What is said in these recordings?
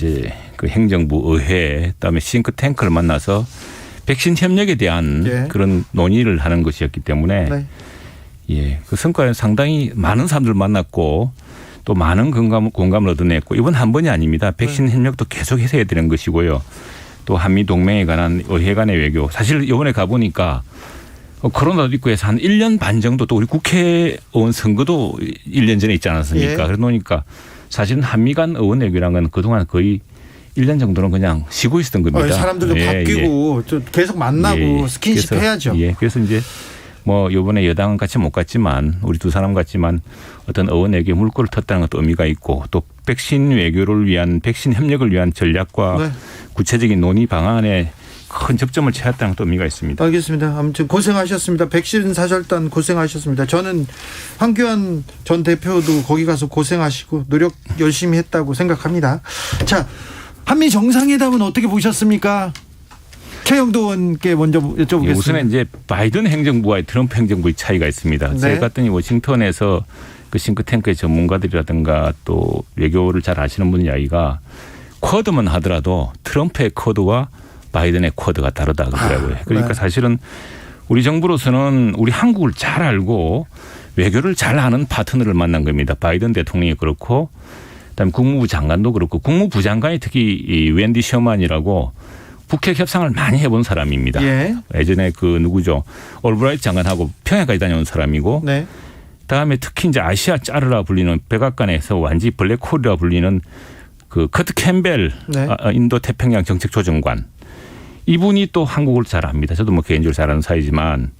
이제 그 행정부, 의회, 그다음에 싱크탱크를 만나서 백신 협력에 대한 예. 그런 논의를 하는 것이었기 때문에 네. 예, 그 성과는 상당히 많은 사람들 만났고 또 많은 공감을 얻어냈고 이번 한 번이 아닙니다. 백신 협력도 계속해서 해야 되는 것이고요. 또 한미 동맹에 관한 의회 간의 외교. 사실 이번에 가보니까 코로나도 있고 해서 한 1년 반 정도 또 우리 국회의원 선거도 1년 전에 있지 않았습니까? 예. 그러다 보니까 사실은 한미 간 의원 외교랑은 그동안 거의 1년 정도는 그냥 쉬고 있었던 겁니다. 사람들도 바뀌고 좀 계속 만나고 스킨십 그래서, 해야죠. 예. 그래서 이제 뭐 이번에 여당은 같이 못 갔지만 우리 두 사람 같지만 어떤 의원 외교 물꼬를 텄다는 것도 의미가 있고 또 백신 외교를 위한 백신 협력을 위한 전략과 네. 구체적인 논의 방안에 큰 접점을 찾았다는 것도 의미가 있습니다. 알겠습니다. 아무튼 고생하셨습니다. 백신 사절단 고생하셨습니다. 저는 황교안 전 대표도 거기 가서 고생하시고 노력 열심히 했다고 생각합니다. 자, 한미 정상회담은 어떻게 보셨습니까? 최영도 의원께 먼저 여쭤보겠습니다. 예, 우선은 이제 바이든 행정부와의 트럼프 행정부의 차이가 있습니다. 네. 제가 갔더니 워싱턴에서 그 싱크탱크의 전문가들이라든가 또 외교를 잘 아시는 분 이야기가 쿼드만 하더라도 트럼프의 쿼드와 바이든의 쿼드가 다르다 그러더라고요. 그러니까 네. 사실은 우리 정부로서는 우리 한국을 잘 알고 외교를 잘 아는 파트너를 만난 겁니다. 바이든 대통령이 그렇고 그다음에 국무부 장관도 그렇고 국무부 장관이 특히 이 웬디 셔먼이라고 북핵 협상을 많이 해본 사람입니다. 예. 예전에 그 누구죠? 올브라이트 장관하고 평양까지 다녀온 사람이고 네. 그다음에 특히 이제 아시아 짜르라 불리는 백악관에서 완전히 블랙홀이라 불리는 그 커트 캠벨 네. 인도 태평양 정책조정관 이분이 또 한국을 잘 압니다. 저도 뭐 개인적으로 잘 아는 사이지만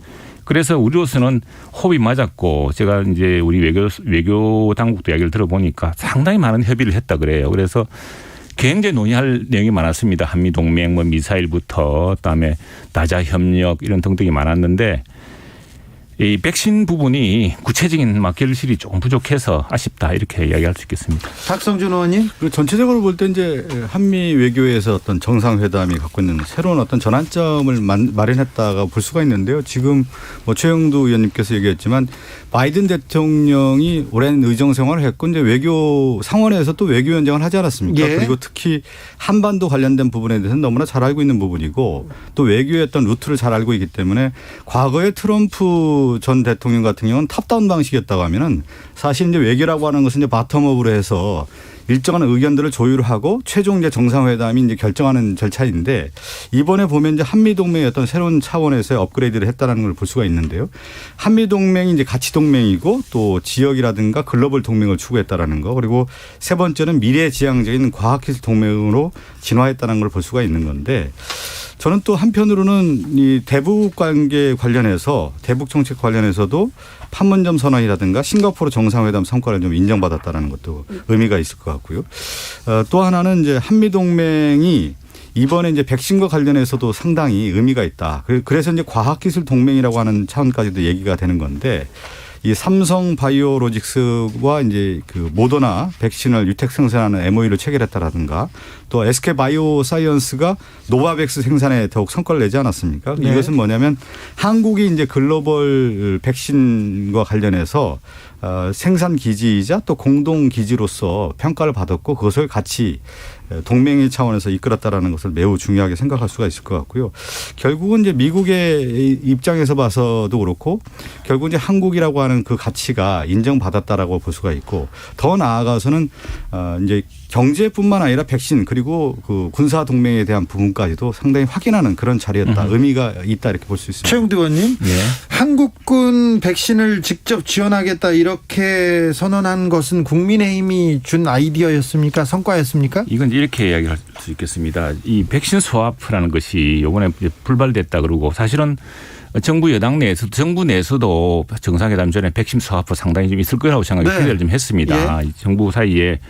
그래서 우리로서는 호흡이 맞았고 제가 이제 우리 외교 당국도 이야기를 들어보니까 상당히 많은 협의를 했다 그래요. 그래서 굉장히 논의할 내용이 많았습니다. 한미 동맹, 뭐 미사일부터 그다음에 다자 협력 이런 등등이 많았는데 이 백신 부분이 구체적인 막 결실이 조금 부족해서 아쉽다 이렇게 이야기할 수 있겠습니다. 박성준 의원님. 전체적으로 볼 때 이제 한미 외교에서 어떤 정상회담이 갖고 있는 새로운 어떤 전환점을 마련했다가 볼 수가 있는데요. 지금 뭐 최영두 의원님께서 얘기했지만 바이든 대통령이 오랜 의정 생활을 했고 이제 외교 상원에서 또 외교위원장을 하지 않았습니까? 예. 그리고 특히 한반도 관련된 부분에 대해서는 너무나 잘 알고 있는 부분이고 또 외교의 어떤 루트를 잘 알고 있기 때문에 과거에 트럼프 전 대통령 같은 경우는 탑다운 방식이었다고 하면은 사실 이제 외교라고 하는 것은 이제 바텀업으로 해서 일정한 의견들을 조율하고 최종 이제 정상회담이 이제 결정하는 절차인데 이번에 보면 이제 한미 동맹의 어떤 새로운 차원에서의 업그레이드를 했다는 걸 볼 수가 있는데요. 한미 동맹이 이제 가치 동맹이고 또 지역이라든가 글로벌 동맹을 추구했다라는 거 그리고 세 번째는 미래지향적인 과학기술 동맹으로 진화했다는 걸 볼 수가 있는 건데 저는 또 한편으로는 이 대북 관계 관련해서 대북 정책 관련해서도 판문점 선언이라든가 싱가포르 정상회담 성과를 좀 인정받았다는 것도 의미가 있을 것 같고요. 또 하나는 이제 한미 동맹이 이번에 이제 백신과 관련해서도 상당히 의미가 있다. 그래서 이제 과학기술 동맹이라고 하는 차원까지도 얘기가 되는 건데 이 삼성 바이오로직스와 이제 그 모더나 백신을 유택 생산하는 MOU를 체결했다라든가 또 SK 바이오사이언스가 노바백스 생산에 더욱 성과를 내지 않았습니까? 네. 이것은 뭐냐면 한국이 이제 글로벌 백신과 관련해서 생산 기지이자 또 공동 기지로서 평가를 받았고 그것을 같이 동맹의 차원에서 이끌었다라는 것을 매우 중요하게 생각할 수가 있을 것 같고요. 결국은 이제 미국의 입장에서 봐서도 그렇고 결국 이제 한국이라고 하는 그 가치가 인정받았다라고 볼 수가 있고 더 나아가서는 이제 경제뿐만 아니라 백신 그리고 그 군사 동맹에 대한 부분까지도 상당히 확인하는 그런 자리였다. 의미가 있다 이렇게 볼 수 있습니다. 최영도 의원님. 예. 한국군 백신을 직접 지원하겠다 이렇게 선언한 것은 국민의힘이 준 아이디어였습니까? 성과였습니까? 이건 이렇게 이야기할 수 있겠습니다. 이 백신 스와프라는 것이 이번에 불발됐다 그러고 사실은 정부 여당 내에서 정부 내에서도 정상회담 전에 백신 스와프 상당히 좀 있을 거라고 생각이 네. 기대를 좀 했습니다. 예. 정부 사이에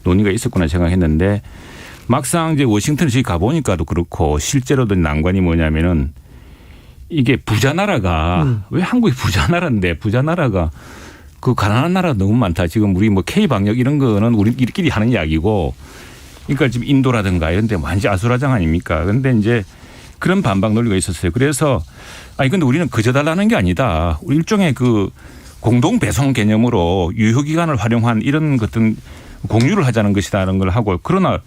논의가 있었구나 생각했는데 막상 이제 워싱턴에 저희 가보니까도 그렇고 실제로도 난관이 뭐냐면은 이게 부자 나라가 왜 한국이 부자 나라인데 부자 나라가 그 가난한 나라가 너무 많다. 지금 우리 뭐 K 방역 이런 거는 우리끼리 하는 이야기고 그러니까 지금 인도라든가 이런 데 완전 아수라장 아닙니까? 그런데 이제 그런 반박 논리가 있었어요. 그래서 아니 근데 우리는 그저 달라는 게 아니다. 우리 일종의 그 공동 배송 개념으로 유효 기간을 활용한 이런 것들 공유를 하자는 것이다라는 걸 하고 그러나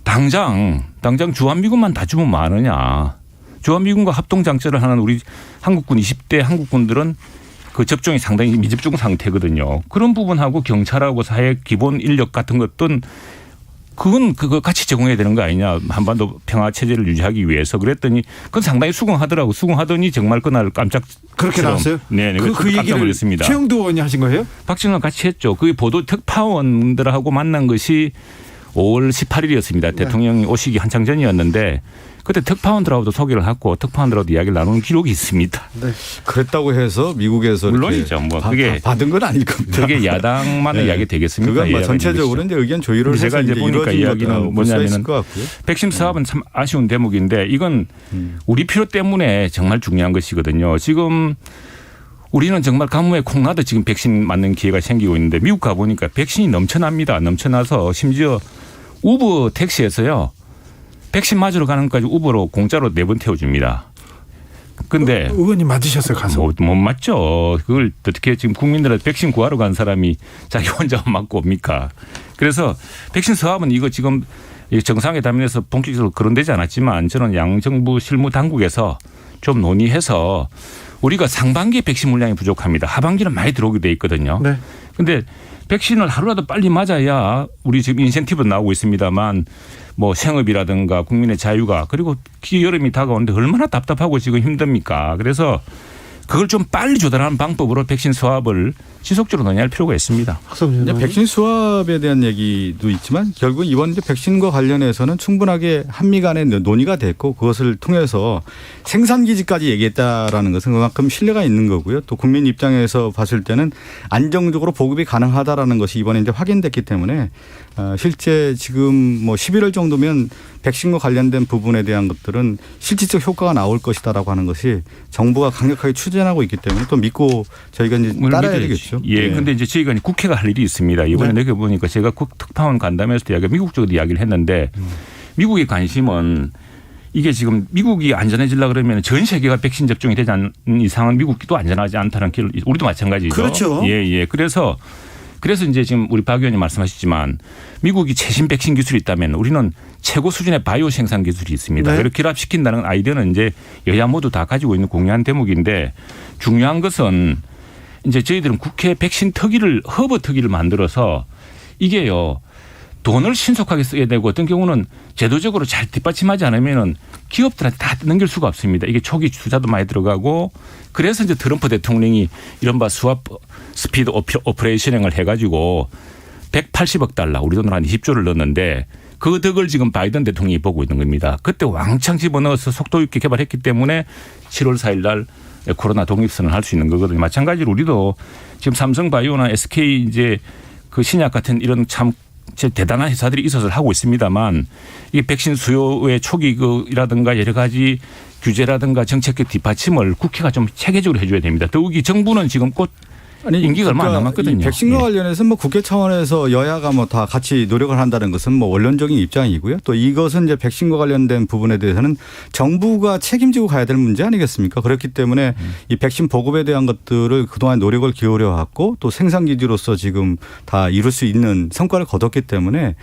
당장 주한미군만 다 주면 많으냐. 주한미군과 합동장전을 하는 우리 한국군 20대 한국군들은 그 접종이 상당히 미접종 상태거든요. 그런 부분하고 경찰하고 사회 기본 인력 같은 것들은 그거 같이 제공해야 되는 거 아니냐. 한반도 평화 체제를 유지하기 위해서. 그랬더니 그건 상당히 수긍하더라고. 수긍하더니 정말 그날 깜짝 그렇게 나왔어요? 네, 그 깜짝 얘기를 놀랐습니다. 최영두 의원이 하신 거예요? 박정희가 같이 했죠. 그 보도 특파원들하고 만난 것이 5월 18일이었습니다. 대통령이 오시기 한창 전이었는데 그때 특파원들하고도 소개를 하고 특파원들하고도 이야기를 나누는 기록이 있습니다. 네. 그랬다고 해서 미국에서 물론이죠. 뭐 그게 받은 건 아닐 겁니다. 그게 야당만의 네. 이야기 되겠습니까? 그건 뭐 전체적으로 이제 의견 조율을 제가 해서 이제 보니까 이야기는 뭐냐면은 백신 사업은 참 아쉬운 대목인데 이건 우리 필요 때문에 정말 중요한 것이거든요. 지금 우리는 정말 가뭄에 콩나듯 지금 백신 맞는 기회가 생기고 있는데 미국 가보니까 백신이 넘쳐납니다. 넘쳐나서 심지어 우버 택시에서요. 백신 맞으러 가는 것까지 우버로 공짜로 4번 태워줍니다. 근데 의원님 맞으셨어요, 가서? 못 맞죠. 그걸 어떻게 지금 국민들한테 백신 구하러 간 사람이 자기 혼자 맞고 옵니까? 그래서 백신 사업은 이거 지금 정상회담에서 본격적으로 거론되지 않았지만 저는 양정부 실무 당국에서 좀 논의해서 우리가 상반기에 백신 물량이 부족합니다. 하반기는 많이 들어오게 돼 있거든요. 네. 근데 백신을 하루라도 빨리 맞아야 우리 지금 인센티브 나오고 있습니다만 뭐 생업이라든가 국민의 자유가 그리고 여름이 다가오는데 얼마나 답답하고 지금 힘듭니까? 그래서 그걸 좀 빨리 조달하는 방법으로 백신 수합을 지속적으로 논의할 필요가 있습니다. 이제 백신 수합에 대한 얘기도 있지만 결국 이번 이제 백신과 관련해서는 충분하게 한미 간의 논의가 됐고 그것을 통해서 생산 기지까지 얘기했다라는 것은 그만큼 신뢰가 있는 거고요. 또 국민 입장에서 봤을 때는 안정적으로 보급이 가능하다라는 것이 이번에 이제 확인됐기 때문에 실제 지금 뭐 11월 정도면 백신과 관련된 부분에 대한 것들은 실질적 효과가 나올 것이다라고 하는 것이 정부가 강력하게 추진하고 있기 때문에 또 믿고 저희가 이제 따라야 되겠죠. 예. 네. 근데 이제 저희가 국회가 할 일이 있습니다. 이번에 내가 보니까 제가 특파원 간담회에서도 이야기 미국 쪽으로 이야기를 했는데 미국의 관심은 이게 지금 미국이 안전해지려고 그러면 전 세계가 백신 접종이 되지 않는 이상은 미국도 안전하지 않다는 길 우리도 마찬가지죠. 그렇죠. 예, 예. 그래서 이제 지금 우리 박 의원님 말씀하셨지만 미국이 최신 백신 기술이 있다면 우리는 최고 수준의 바이오 생산 기술이 있습니다. 네. 그걸 결합시킨다는 아이디어는 이제 여야 모두 다 가지고 있는 공유한 대목인데 중요한 것은 이제 저희들은 국회 백신 특위를 허브 특위를 만들어서 이게요. 돈을 신속하게 써야 되고 어떤 경우는 제도적으로 잘 뒷받침하지 않으면은 기업들한테 다 넘길 수가 없습니다. 이게 초기 투자도 많이 들어가고 그래서 이제 트럼프 대통령이 이른바 수압 스피드 오퍼레이션을 해가지고 180억 달러 우리 돈으로 한 20조를 넣었는데 그 덕을 지금 바이든 대통령이 보고 있는 겁니다. 그때 왕창 집어넣어서 속도 있게 개발했기 때문에 7월 4일 날 코로나 독립선을 할 수 있는 거거든요. 마찬가지로 우리도 지금 삼성바이오나 SK 이제 그 신약 같은 이런 참 대단한 회사들이 있어서 하고 있습니다만 이게 백신 수요의 초기이라든가 여러 가지 규제라든가 정책의 뒷받침을 국회가 좀 체계적으로 해줘야 됩니다. 더욱이 정부는 지금 곧 임기가 얼마 안 남았거든요. 백신과 관련해서 뭐 국회 차원에서 여야가 뭐 다 같이 노력을 한다는 것은 뭐 원론적인 입장이고요. 또 이것은 이제 백신과 관련된 부분에 대해서는 정부가 책임지고 가야 될 문제 아니겠습니까? 그렇기 때문에 이 백신 보급에 대한 것들을 그동안 노력을 기울여 왔고 또 생산 기지로서 지금 다 이룰 수 있는 성과를 거뒀기 때문에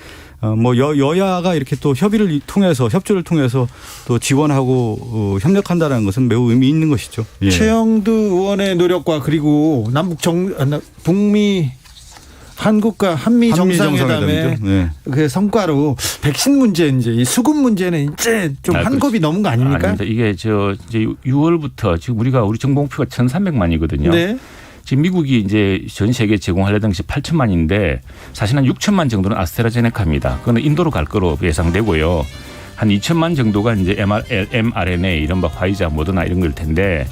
뭐 여야가 이렇게 또 협의를 통해서 협조를 통해서 또 지원하고 협력한다는 것은 매우 의미 있는 것이죠. 예. 최영두 의원의 노력과 그리고 북미 한국과 한미 정상회담의 네. 그 성과로 백신 문제 이제 이 수급 문제는 이제 좀 한 겁이 넘은 거 아닙니까? 아닙니다. 이게 이제 6월부터 지금 우리 정보 목표가 1,300만이거든요. 네. 지금 미국이 이제 전 세계에 제공하려던 것이 8천만인데 사실 한 6천만 정도는 아스트라제네카입니다. 그거는 인도로 갈 거로 예상되고요. 한 2천만 정도가 이제 mRNA 이른바 화이자 모더나 이런 걸 텐데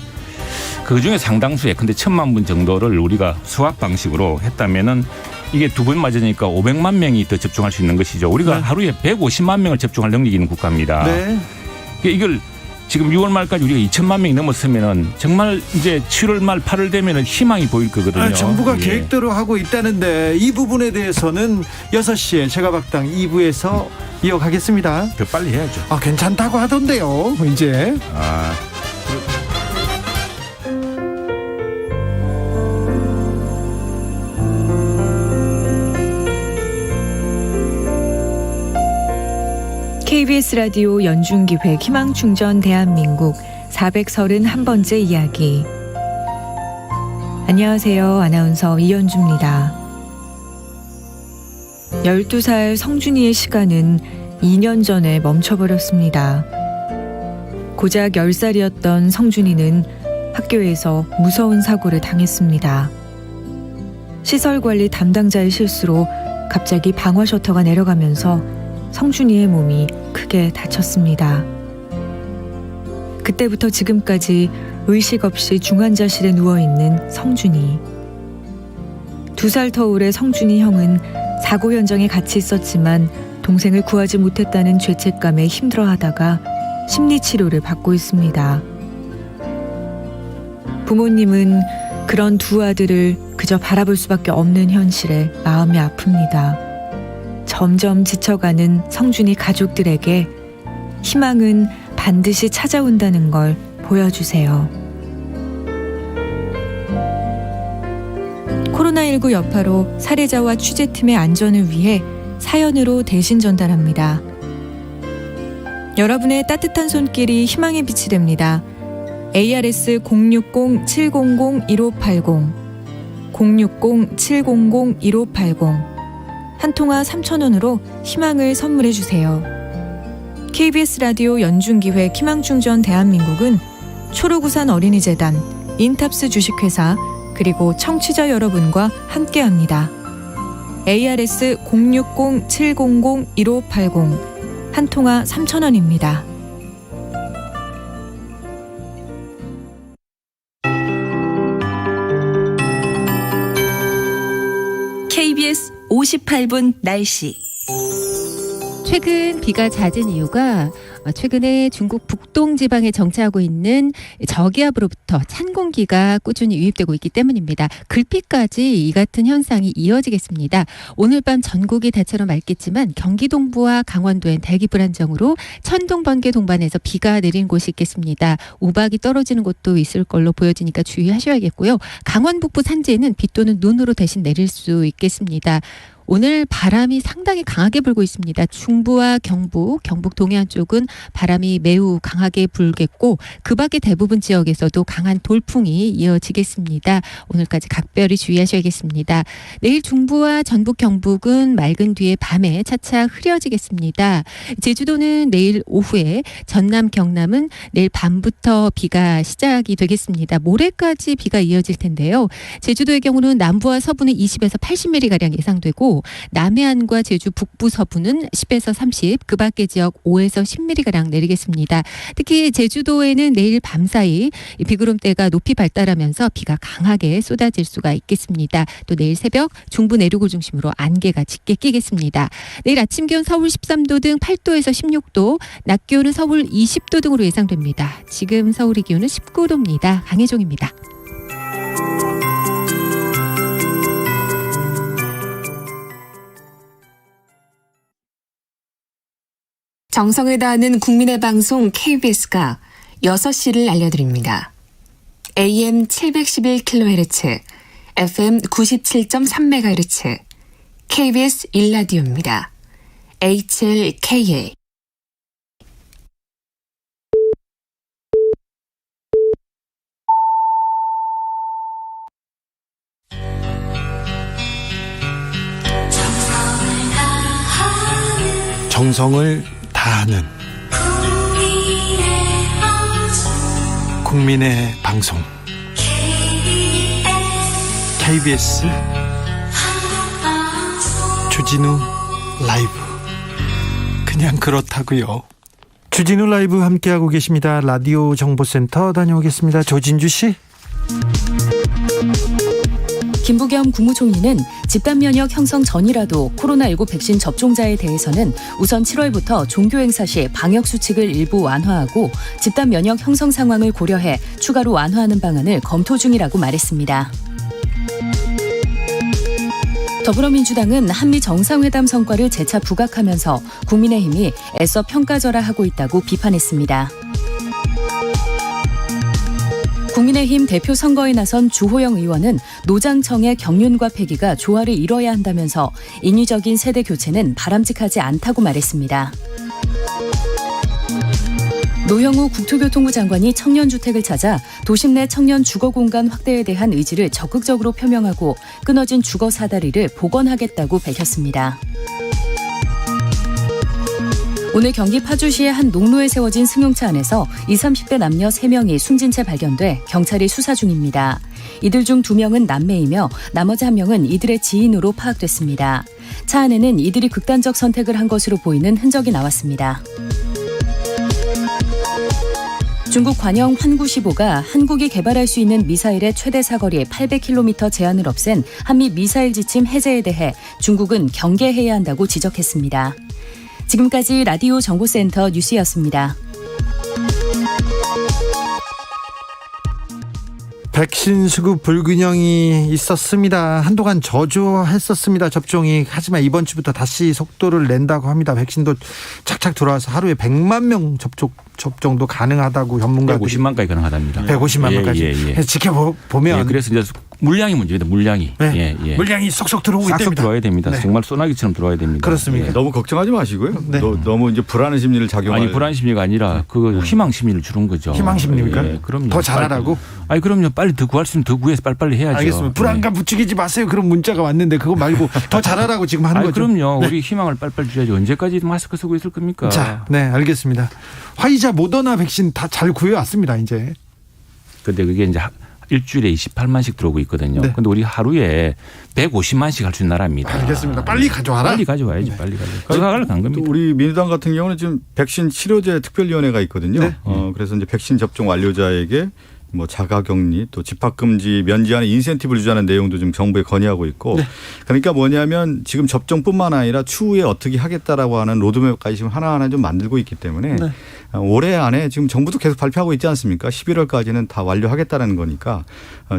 그중에 상당수에 근데 1,000만 분 정도를 우리가 수학 방식으로 했다면은 이게 2번 맞으니까 500만 명이 더 접종할 수 있는 것이죠. 우리가 네. 하루에 150만 명을 접종할 능력이 있는 국가입니다. 네. 이걸 지금 6월 말까지 우리가 2천만 명이 넘었으면은 정말 이제 7월 말 8월 되면은 희망이 보일 거거든요. 정부가 예. 계획대로 하고 있다는데 이 부분에 대해서는 6시에 제가박당 2부에서 이어가겠습니다. 더 빨리 해야죠. 괜찮다고 하던데요. 이제. KBS 라디오 연중기획 희망충전 대한민국 431번째 이야기. 안녕하세요. 아나운서 이연주입니다. 12살 성준이의 시간은 2년 전에 멈춰버렸습니다. 고작 10살이었던 성준이는 학교에서 무서운 사고를 당했습니다. 시설관리 담당자의 실수로 갑자기 방화 셔터가 내려가면서 성준이의 몸이 크게 다쳤습니다. 그때부터 지금까지 의식 없이 중환자실에 누워있는 성준이. 2살 터울의 성준이 형은 사고 현장에 같이 있었지만 동생을 구하지 못했다는 죄책감에 힘들어하다가 심리치료를 받고 있습니다. 부모님은 그런 두 아들을 그저 바라볼 수밖에 없는 현실에 마음이 아픕니다. 점점 지쳐가는 성준이 가족들에게 희망은 반드시 찾아온다는 걸 보여주세요. 코로나19 여파로 사례자와 취재팀의 안전을 위해 사연으로 대신 전달합니다. 여러분의 따뜻한 손길이 희망의 빛이 됩니다. ARS 060-700-1580 060-700-1580 한 통화 3,000원으로 희망을 선물해 주세요. KBS 라디오 연중기획 희망충전 대한민국은 초록우산 어린이재단, 인탑스 주식회사 그리고 청취자 여러분과 함께합니다. ARS 060-700-1580 한 통화 3,000원입니다. KBS 58분 날씨. 최근 비가 잦은 이유가 최근에 중국 북동 지방에 정체하고 있는 저기압으로부터 찬 공기가 꾸준히 유입되고 있기 때문입니다. 글피까지 이 같은 현상이 이어지겠습니다. 오늘 밤 전국이 대체로 맑겠지만 경기 동부와 강원도엔 대기 불안정으로 천둥, 번개 동반해서 비가 내리는 곳이 있겠습니다. 우박이 떨어지는 곳도 있을 걸로 보여지니까 주의하셔야겠고요. 강원 북부 산지에는 비 또는 눈으로 대신 내릴 수 있겠습니다. 오늘 바람이 상당히 강하게 불고 있습니다. 중부와 경북 동해안 쪽은 바람이 매우 강하게 불겠고 그 밖의 대부분 지역에서도 강한 돌풍이 이어지겠습니다. 오늘까지 각별히 주의하셔야겠습니다. 내일 중부와 전북 경북은 맑은 뒤에 밤에 차차 흐려지겠습니다. 제주도는 내일 오후에, 전남 경남은 내일 밤부터 비가 시작이 되겠습니다. 모레까지 비가 이어질 텐데요. 제주도의 경우는 남부와 서부는 20에서 80mm가량 예상되고 남해안과 제주 북부 서부는 10에서 30, 그 밖의 지역 5에서 10mm가량 내리겠습니다. 특히 제주도에는 내일 밤사이 비구름대가 높이 발달하면서 비가 강하게 쏟아질 수가 있겠습니다. 또 내일 새벽 중부 내륙을 중심으로 안개가 짙게 끼겠습니다. 내일 아침 기온 서울 13도 등 8도에서 16도, 낮 기온은 서울 20도 등으로 예상됩니다. 지금 서울의 기온은 19도입니다. 강혜종입니다. 정성을 다하는 국민의 방송 KBS가 6시를 알려드립니다. AM 711kHz, FM 97.3MHz, KBS 1라디오입니다. HLKA. 정성을 다하는 국민의 방송 KBS 주진우 라이브. 그냥 그렇다고요. 주진우 라이브 함께하고 계십니다. 라디오 정보센터 다녀오겠습니다. 조진주 씨. 김부겸 국무총리는 집단면역 형성 전이라도 코로나19 백신 접종자에 대해서는 우선 7월부터 종교행사 시 방역수칙을 일부 완화하고 집단면역 형성 상황을 고려해 추가로 완화하는 방안을 검토 중이라고 말했습니다. 더불어민주당은 한미 정상회담 성과를 재차 부각하면서 국민의힘이 애써 평가절하하고 있다고 비판했습니다. 국민의힘 대표 선거에 나선 주호영 의원은 노장청의 경륜과 폐기가 조화를 이뤄야 한다면서 인위적인 세대 교체는 바람직하지 않다고 말했습니다. 노형우 국토교통부 장관이 청년주택을 찾아 도심 내 청년 주거공간 확대에 대한 의지를 적극적으로 표명하고 끊어진 주거 사다리를 복원하겠다고 밝혔습니다. 오늘 경기 파주시의 한 농로에 세워진 승용차 안에서 20, 30대 남녀 3명이 숨진 채 발견돼 경찰이 수사 중입니다. 이들 중 2명은 남매이며 나머지 1명은 이들의 지인으로 파악됐습니다. 차 안에는 이들이 극단적 선택을 한 것으로 보이는 흔적이 나왔습니다. 중국 관영 환구15가 한국이 개발할 수 있는 미사일의 최대 사거리 800km 제한을 없앤 한미 미사일 지침 해제에 대해 중국은 경계해야 한다고 지적했습니다. 지금까지 라디오 정보센터 뉴스였습니다. 백신 수급 불균형이 있었습니다. 한동안 저조했었습니다. 접종이. 하지만 이번 주부터 다시 속도를 낸다고 합니다. 백신도 착착 들어와서 하루에 100만 명 접종도 가능하다고 전문가들이. 150만까지 가능하답니다. 150만 명까지. 지켜보면. 그래서 이제 물량이 문제입니다. 물량이. 네. 물량이 쏙쏙 들어오기 때문에. 싹싹 들어와야 됩니다. 네. 정말 소나기처럼 들어와야 됩니다. 그렇습니다. 너무 걱정하지 마시고요. 네. 너무 이제 불안한 심리를 작용할. 아니 불안 심리가 아니라 그 희망 심리를 주는 거죠. 희망 심리입니까? 그럼요. 더 잘하라고? 아니 그럼요. 빨리 더 구할 수 있으면 더 구해서 빨리빨리 해야죠. 알겠습니다. 불안감 부추기지 마세요. 그런 문자가 왔는데 그거 말고 더 잘하라고 지금 하는 아니, 거죠. 그럼요. 네. 우리 희망을 빨리빨리 줘야죠. 언제까지 마스크 쓰고 있을 겁니까? 자, 네, 알겠습니다. 화이자, 모더나 백신 다 잘 구해왔습니다. 이제. 근데 그게 이제 일주일에 28만씩 들어오고 있거든요. 네. 근데 우리 하루에 150만씩 할 수 있는 나라입니다. 알겠습니다. 빨리 가져와라. 빨리 가져와야지. 네. 빨리 가져와. 그 생각을 간 또 겁니다. 우리 민주당 같은 경우는 지금 백신 치료제 특별위원회가 있거든요. 네. 그래서 이제 백신 접종 완료자에게 뭐 자가격리 또 집합금지 면제하는 인센티브를 유지하는 내용도 지금 정부에 건의하고 있고. 네. 그러니까 뭐냐면 지금 접종뿐만 아니라 추후에 어떻게 하겠다라고 하는 로드맵까지 지금 하나하나 좀 만들고 있기 때문에 네. 올해 안에 지금 정부도 계속 발표하고 있지 않습니까? 11월까지는 다 완료하겠다는 거니까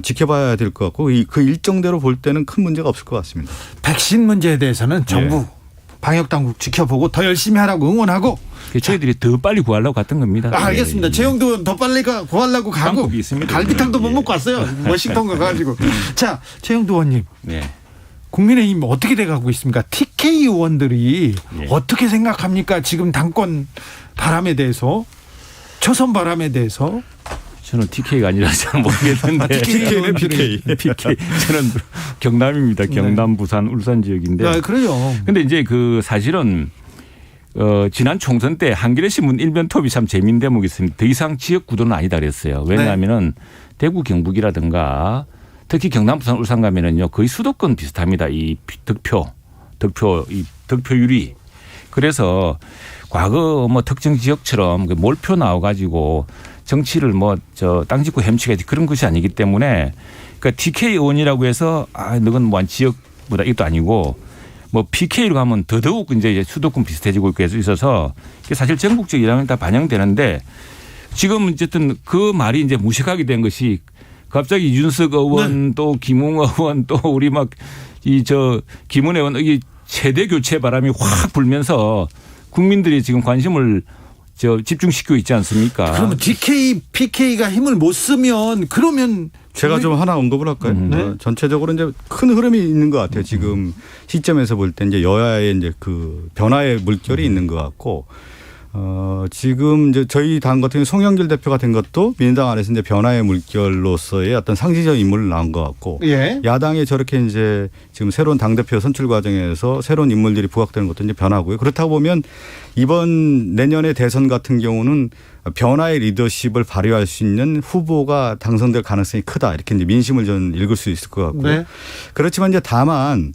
지켜봐야 될 것 같고 그 일정대로 볼 때는 큰 문제가 없을 것 같습니다. 백신 문제에 대해서는 정부 방역당국 지켜보고 더 열심히 하라고 응원하고. 저희들이 더 빨리 구하려고 갔던 겁니다. 알겠습니다. 최영도 더 빨리 구하려고 가고 방법이 있습니다. 갈비탕도 못 먹고 왔어요. 워싱턴 가가지고. 자, 최영도 의원님. 네. 국민의힘 어떻게 돼가고 있습니까? TK 의원들이 어떻게 생각합니까? 지금 당권 바람에 대해서, 초선 바람에 대해서. 저는 TK가 아니라 잘 모르겠는데. TK는 PK. PK. 저는 경남입니다. 경남, 부산, 울산 지역인데. 네, 그래요. 근데 이제 그 사실은 지난 총선 때 한겨레 신문 일면 톱이 참 재미있는 대목이 있습니다. 더 이상 지역 구도는 아니다 그랬어요. 왜냐하면은 대구 경북이라든가 특히 경남, 부산, 울산 가면은요 거의 수도권 비슷합니다. 이 득표율이. 그래서 과거 뭐 특정 지역처럼 몰표 나와가지고 정치를 땅 짓고 헤엄치기 그런 것이 아니기 때문에 그러니까 TK 의원이라고 해서 너건 뭐 지역보다 이것도 아니고 뭐 PK로 가면 더더욱 이제 수도권 비슷해지고 있어서 사실 전국적 일하면 다 반영되는데 지금 어쨌든 그 말이 이제 무색하게 된 것이 갑자기 이준석 의원 또 김웅 의원 또 우리 김은혜 의원 이 세대 교체 바람이 확 불면서 국민들이 지금 관심을 집중시키고 있지 않습니까? 그러면 TK, PK가 힘을 못 쓰면 그러면 제가 좀 하나 언급을 할까요? 네. 전체적으로 이제 큰 흐름이 있는 것 같아요. 지금 시점에서 볼 때 이제 여야의 이제 그 변화의 물결이 있는 것 같고, 지금 이제 저희 당 같은 경우 송영길 대표가 된 것도 민주당 안에서 이제 변화의 물결로서의 어떤 상징적 인물을 나온 것 같고, 야당에 저렇게 이제 지금 새로운 당 대표 선출 과정에서 새로운 인물들이 부각되는 것도 이제 변화고요. 그렇다고 보면 이번 내년의 대선 같은 경우는 변화의 리더십을 발휘할 수 있는 후보가 당선될 가능성이 크다 이렇게 이제 민심을 저는 읽을 수 있을 것 같고요. 네. 그렇지만 이제 다만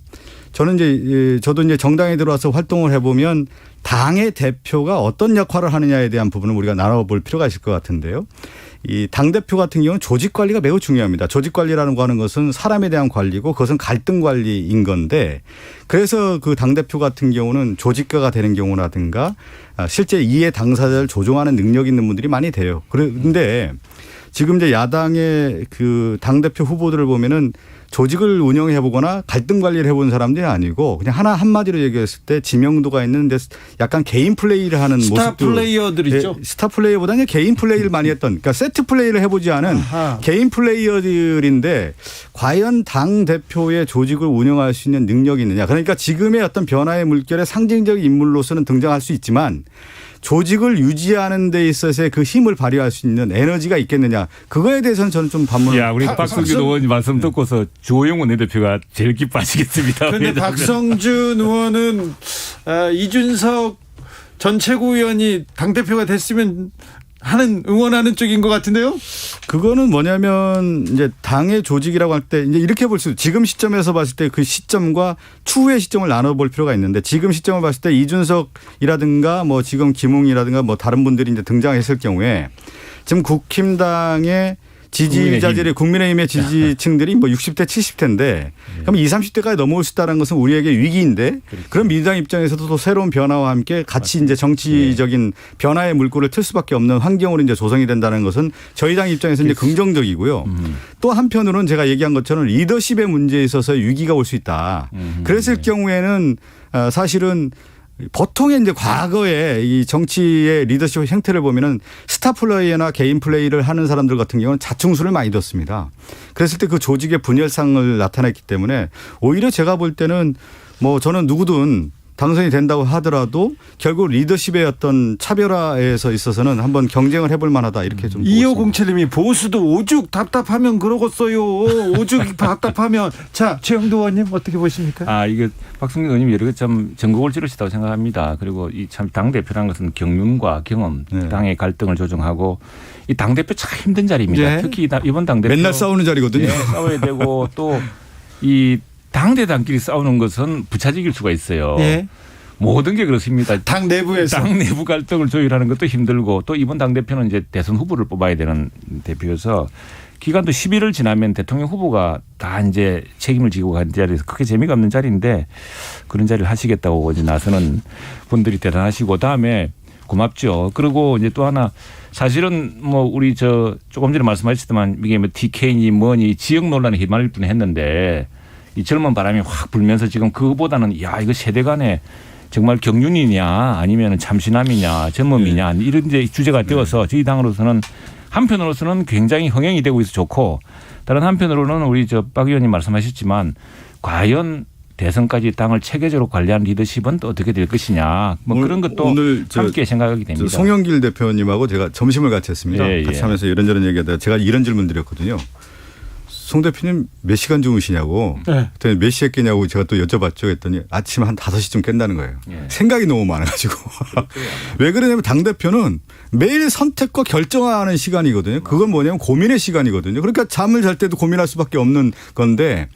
저는 저도 이제 정당에 들어와서 활동을 해보면 당의 대표가 어떤 역할을 하느냐에 대한 부분을 우리가 나눠볼 필요가 있을 것 같은데요. 이 당대표 같은 경우는 조직 관리가 매우 중요합니다. 조직 관리라는 거 하는 것은 사람에 대한 관리고 그것은 갈등 관리인 건데 그래서 그 당대표 같은 경우는 조직가가 되는 경우라든가 실제 이해 당사자를 조종하는 능력 있는 분들이 많이 돼요. 그런데 지금 이제 야당의 그 당대표 후보들을 보면은 조직을 운영해 보거나 갈등 관리를 해본 사람들이 아니고 그냥 한마디로 얘기했을 때 지명도가 있는데 약간 개인 플레이를 하는 모습도. 스타 플레이어들 있죠. 스타 플레이어보다는 개인 플레이를 많이 했던 그러니까 세트 플레이를 해보지 않은 개인 플레이어들인데 과연 당 대표의 조직을 운영할 수 있는 능력이 있느냐. 그러니까 지금의 어떤 변화의 물결의 상징적 인물로서는 등장할 수 있지만 조직을 유지하는 데 있어서의 그 힘을 발휘할 수 있는 에너지가 있겠느냐. 그거에 대해서는 저는 좀 반문을. 야, 우리 박성준 의원 말씀 듣고서 주호영 원내대표가 제일 기뻐하시겠습니다. 그런데 박성준 의원은 이준석 전 최고위원이 당대표가 됐으면 하는 응원하는 쪽인 것 같은데요. 그거는 뭐냐면 이제 당의 조직이라고 할 때 이제 이렇게 볼 수 있어요. 지금 시점에서 봤을 때 그 시점과 추후의 시점을 나눠볼 필요가 있는데 지금 시점을 봤을 때 이준석이라든가 뭐 지금 김웅이라든가 뭐 다른 분들이 이제 등장했을 경우에 지금 국힘당의 지지자들이 국민의힘의 지지층들이 뭐 60대 70대인데 그럼 20, 30대까지 넘어올 수 있다는 것은 우리에게 위기인데 그럼 민주당 입장에서도 또 새로운 변화와 함께 같이 이제 정치적인 변화의 물꼬를 틀 수밖에 없는 환경으로 이제 조성이 된다는 것은 저희 당 입장에서 이제 긍정적이고요. 또 한편으로는 제가 얘기한 것처럼 리더십의 문제에 있어서 위기가 올 수 있다. 그랬을 경우에는 사실은 보통의 이제 과거에 이 정치의 리더십 형태를 보면은 스타 플레이어나 개인 플레이를 하는 사람들 같은 경우는 자충수를 많이 뒀습니다. 그랬을 때 그 조직의 분열상을 나타냈기 때문에 오히려 제가 볼 때는 뭐 저는 누구든 당선이 된다고 하더라도 결국 리더십의 어떤 차별화에서 있어서는 한번 경쟁을 해볼 만하다 이렇게 좀. 2507님이 보수도 오죽 답답하면 그러겠어요. 오죽 답답하면. 자, 최영도 의원님 어떻게 보십니까? 이게 박성준 의원님이 여러 참 전곡을 찌르시다고 생각합니다. 그리고 이 참 당대표라는 것은 경륜과 경험, 당의 갈등을 조정하고 이 당대표 참 힘든 자리입니다. 네. 특히 이번 당대표. 맨날 싸우는 자리거든요. 네, 싸워야 되고 또 이 당대당끼리 싸우는 것은 부차적일 수가 있어요. 예. 모든 게 그렇습니다. 당 내부에서. 당 내부 갈등을 조율하는 것도 힘들고 또 이번 당대표는 이제 대선 후보를 뽑아야 되는 대표여서 기간도 10일을 지나면 대통령 후보가 다 이제 책임을 지고 간 자리에서 크게 재미가 없는 자리인데 그런 자리를 하시겠다고 이제 나서는 분들이 대단하시고 다음에 고맙죠. 그리고 이제 또 하나 사실은 뭐 우리 조금 전에 말씀하셨지만 이게 뭐 TK니 뭐니 지역 논란에 휘말릴 뻔 했는데 이 젊은 바람이 확 불면서 지금 그거보다는 야 이거 세대 간에 정말 경륜이냐 아니면 참신함이냐 젊음이냐 이런 이제 주제가 되어서 저희 당으로서는 한편으로서는 굉장히 흥행이 되고 있어 좋고 다른 한편으로는 우리 박 의원님 말씀하셨지만 과연 대선까지 당을 체계적으로 관리하는 리더십은 또 어떻게 될 것이냐 뭐 그런 것도 오늘 함께 생각하게 됩니다. 송영길 대표님하고 제가 점심을 같이 했습니다. 예, 같이 예. 하면서 이런저런 얘기하다가 제가 이런 질문 드렸거든요. 송 대표님 몇 시간 주무시냐고 네. 그랬더니 몇 시에 깨냐고 제가 또 여쭤봤죠. 했더니 아침 한 5시쯤 깬다는 거예요. 예. 생각이 너무 많아가지고. 왜 그러냐면 당대표는 매일 선택과 결정하는 시간이거든요. 그건 뭐냐면 고민의 시간이거든요. 그러니까 잠을 잘 때도 고민할 수밖에 없는 건데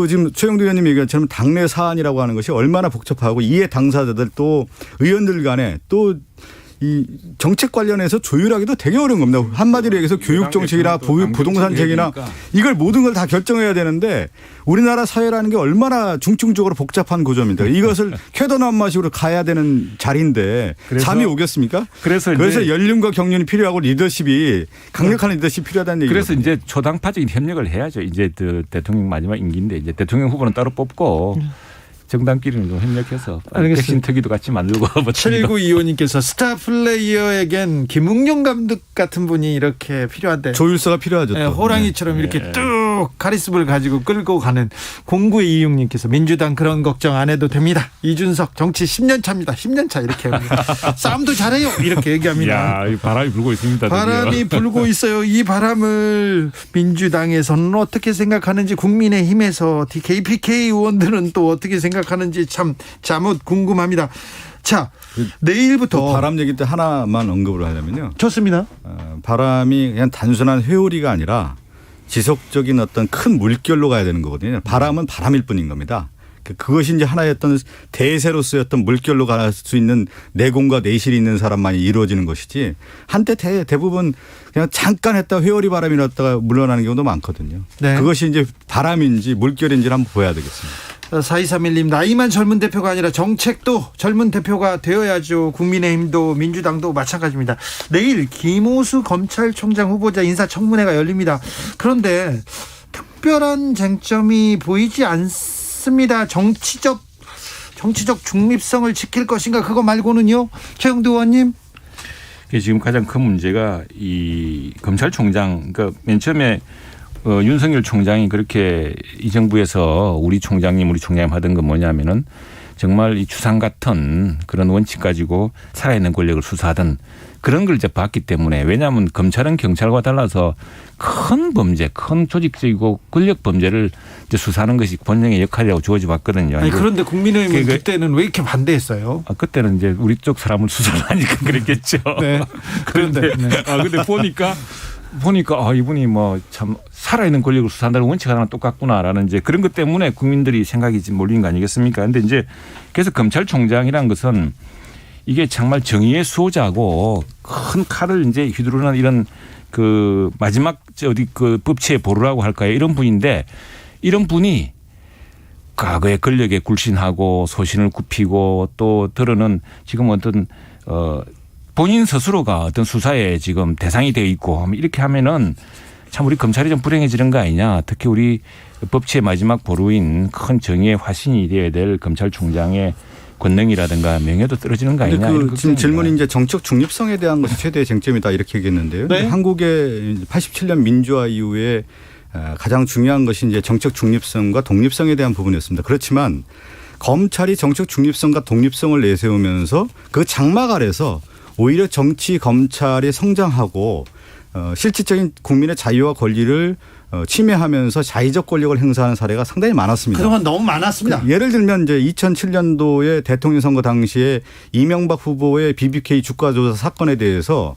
지금 최영도 의원님이 얘기한 당내 사안이라고 하는 것이 얼마나 복잡하고 이해 당사자들 또 의원들 간에 또 이 정책 관련해서 조율하기도 되게 어려운 겁니다. 한마디로 얘기해서 교육 정책이나 부동산 정책이나 이걸 모든 걸 다 결정해야 되는데 우리나라 사회라는 게 얼마나 중증적으로 복잡한 구조입니다. 이것을 쾌도난마식으로 가야 되는 자리인데 잠이 오겠습니까? 그래서 연륜과 경륜이 필요하고 리더십이 강력한 리더십이 필요하다는 얘기죠. 그래서 이제 초당파적인 협력을 해야죠. 이제 대통령 마지막 임기인데 이제 대통령 후보는 따로 뽑고 정당끼리는 좀 협력해서 백신 특위도 같이 만들고. 7925님께서 스타 플레이어에겐 김웅룡 감독 같은 분이 이렇게 필요한데. 조율사가 필요하죠. 네, 호랑이처럼 이렇게 뚝 카리스마를 가지고 끌고 가는. 0926님께서 민주당 그런 걱정 안 해도 됩니다. 이준석 정치 10년 차입니다. 10년 차 이렇게 합니다. 싸움도 잘해요. 이렇게 얘기합니다. 야, 바람이 불고 있습니다. 바람이 불고 있어요. 이 바람을 민주당에서는 어떻게 생각하는지 국민의힘에서 KPK 의원들은 또 어떻게 생각하는지 참 자못 궁금합니다. 자, 내일부터 바람 얘기 때 하나만 언급을 하려면요. 좋습니다. 바람이 그냥 단순한 회오리가 아니라 지속적인 어떤 큰 물결로 가야 되는 거거든요. 바람은 바람일 뿐인 겁니다. 그것이 이제 하나의 어떤 대세로서의 어떤 물결로 갈 수 있는 내공과 내실이 있는 사람만이 이루어지는 것이지 한때 대부분 그냥 잠깐 했다 회오리 바람이 났다가 물러나는 경우도 많거든요. 네. 그것이 이제 바람인지 물결인지를 한번 보여야 되겠습니다. 4231님 나이만 젊은 대표가 아니라 정책도 젊은 대표가 되어야죠. 국민의힘도 민주당도 마찬가지입니다. 내일 김오수 검찰총장 후보자 인사청문회가 열립니다. 그런데 특별한 쟁점이 보이지 않습니다. 정치적 중립성을 지킬 것인가 그거 말고는요. 최영도 의원님. 지금 가장 큰 문제가 이 검찰총장 그러니까 맨 처음에 윤석열 총장이 그렇게 이 정부에서 우리 총장님 하던 건 뭐냐면은 정말 이 추상 같은 그런 원칙 가지고 살아있는 권력을 수사하던 그런 걸 이제 봤기 때문에 왜냐하면 검찰은 경찰과 달라서 큰 범죄, 큰 조직적이고 권력 범죄를 이제 수사하는 것이 본령의 역할이라고 주어져 왔거든요. 아니, 그런데 국민의힘은 그게- 그때는 왜 이렇게 반대했어요? 그때는 이제 우리 쪽 사람을 수사를 하니까 그랬겠죠. 네. 그런데 네. 근데 보니까 이분이 뭐 참 살아있는 권력을 수사한다는 원칙 하나랑 똑같구나라는 이제 그런 것 때문에 국민들이 생각이 지금 몰린 거 아니겠습니까? 근데 이제 그래서 검찰총장이란 것은 이게 정말 정의의 수호자고 큰 칼을 이제 휘두르는 이런 그 마지막 그 법치의 보루라고 할까요? 이런 분인데 이런 분이 과거의 권력에 굴신하고 소신을 굽히고 또 들어는 지금 어떤 본인 스스로가 어떤 수사에 지금 대상이 되어 있고 이렇게 하면은 참 우리 검찰이 좀 불행해지는 거 아니냐. 특히 우리 법치의 마지막 보루인 큰 정의의 화신이 되어야 될 검찰총장의 권능이라든가 명예도 떨어지는 거 아니냐. 근데 지금 질문이 이제 정책 중립성에 대한 것이 최대의 쟁점이다 이렇게 얘기했는데요. 네. 한국의 87년 민주화 이후에 가장 중요한 것이 이제 정책 중립성과 독립성에 대한 부분이었습니다. 그렇지만 검찰이 정책 중립성과 독립성을 내세우면서 그 장막 아래서 오히려 정치 검찰이 성장하고 실질적인 국민의 자유와 권리를 침해하면서 자의적 권력을 행사하는 사례가 상당히 많았습니다. 그동안 너무 많았습니다. 예를 들면 이제 2007년도에 대통령 선거 당시에 이명박 후보의 BBK 주가조사 사건에 대해서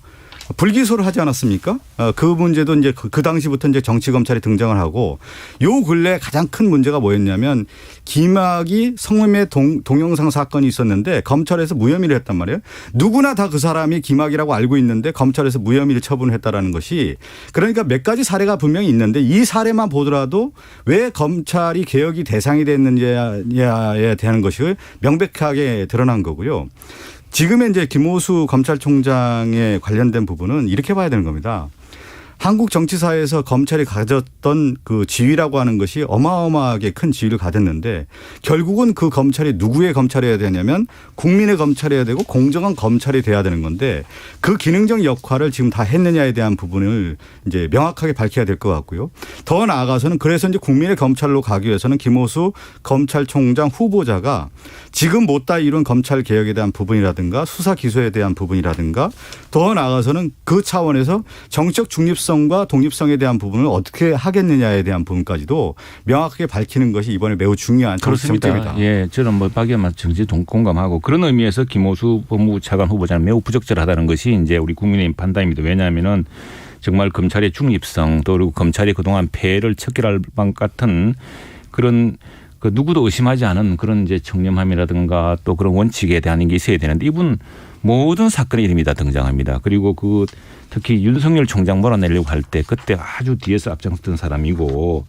불기소를 하지 않았습니까? 그 문제도 이제 그 당시부터 이제 정치 검찰이 등장을 하고 요 근래 가장 큰 문제가 뭐였냐면 김학의 성매매 동영상 사건이 있었는데 검찰에서 무혐의를 했단 말이에요. 누구나 다 그 사람이 김학의라고 알고 있는데 검찰에서 무혐의를 처분을 했다라는 것이 그러니까 몇 가지 사례가 분명히 있는데 이 사례만 보더라도 왜 검찰이 개혁이 대상이 됐느냐에 대한 것이 명백하게 드러난 거고요. 지금의 이제 김오수 검찰총장에 관련된 부분은 이렇게 봐야 되는 겁니다. 한국 정치사에서 검찰이 가졌던 그 지위라고 하는 것이 어마어마하게 큰 지위를 가졌는데 결국은 그 검찰이 누구의 검찰이어야 되냐면 국민의 검찰이어야 되고 공정한 검찰이 돼야 되는 건데 그 기능적 역할을 지금 다 했느냐에 대한 부분을 이제 명확하게 밝혀야 될 것 같고요. 더 나아가서는 그래서 이제 국민의 검찰로 가기 위해서는 김오수 검찰총장 후보자가 지금 못다 이룬 검찰 개혁에 대한 부분이라든가 수사 기소에 대한 부분이라든가 더 나아가서는 그 차원에서 정책 중립성과 독립성에 대한 부분을 어떻게 하겠느냐에 대한 부분까지도 명확하게 밝히는 것이 이번에 매우 중요한 그렇습니다. 정책입니다. 예, 저는 뭐 박 의원 정치 공감하고 그런 의미에서 김오수 법무부 차관 후보자는 매우 부적절하다는 것이 이제 우리 국민의힘 판단입니다. 왜냐하면은 정말 검찰의 중립성 또 그리고 검찰이 그동안 폐해를 척결할 것 같은 그런 그 누구도 의심하지 않은 그런 이제 청렴함이라든가 또 그런 원칙에 대한 게 있어야 되는데 이분 모든 사건의 이름이 다 등장합니다. 그리고 그 특히 윤석열 총장 몰아내려고 할 때 그때 아주 뒤에서 앞장섰던 사람이고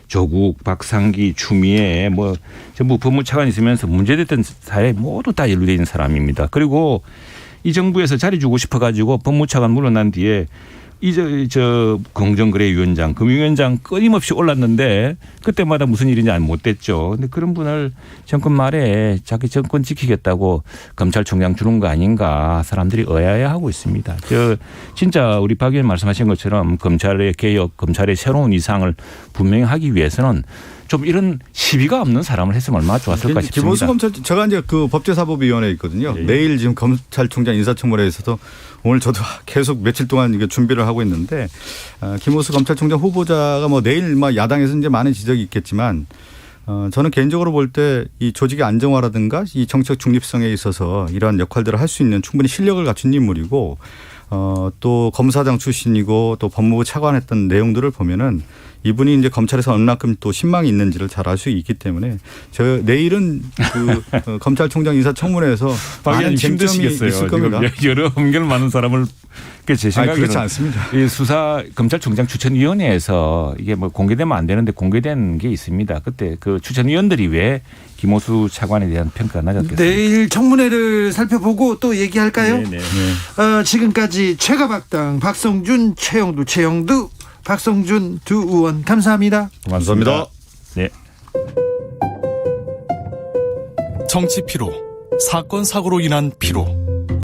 조국, 박상기, 추미애 뭐 전부 법무차관이 있으면서 문제됐던 사례 모두 다 연루되어 있는 사람입니다. 그리고 이 정부에서 자리 주고 싶어 가지고 법무차관 물러난 뒤에 저 공정거래위원장, 금융위원장 끊임없이 올랐는데 그때마다 무슨 일인지 못 됐죠. 근데 그런 분을 정권 말에 자기 정권 지키겠다고 검찰총장 주는 거 아닌가 사람들이 의아해하고 있습니다. 진짜 우리 박 의원 말씀하신 것처럼 검찰의 개혁, 검찰의 새로운 이상을 분명히 하기 위해서는 좀 이런 시비가 없는 사람을 했으면 얼마나 좋았을까 싶습니다. 김오수 검찰 제가 이제 그 법제사법위원회에 있거든요. 예. 내일 지금 검찰총장 인사청문회에서도 오늘 저도 계속 며칠 동안 이게 준비를 하고 있는데 김오수 검찰총장 후보자가 뭐 내일 막 야당에서 이제 많은 지적이 있겠지만 저는 개인적으로 볼 때 이 조직의 안정화라든가 이 정책 중립성에 있어서 이러한 역할들을 할 수 있는 충분히 실력을 갖춘 인물이고 또 검사장 출신이고 또 법무부 차관했던 내용들을 보면은 이분이 이제 검찰에서 얼마큼 또 신망이 있는지를 잘 알 수 있기 때문에 저 내일은 그 검찰총장 인사청문회에서 많은 쟁점이 있을 겁니다. 여러 험결 많은 사람을 제 생각에는 그렇지 않습니다. 이 수사 검찰총장 추천위원회에서 이게 뭐 공개되면 안 되는데 공개된 게 있습니다. 그때 그 추천위원들이 왜 김오수 차관에 대한 평가가 낮았겠습니까? 내일 청문회를 살펴보고 또 얘기할까요? 네네. 지금까지 최가박당 박성준, 최영두, 박성준 두 의원 감사합니다. 고맙습니다. 네. 정치 피로, 사건 사고로 인한 피로,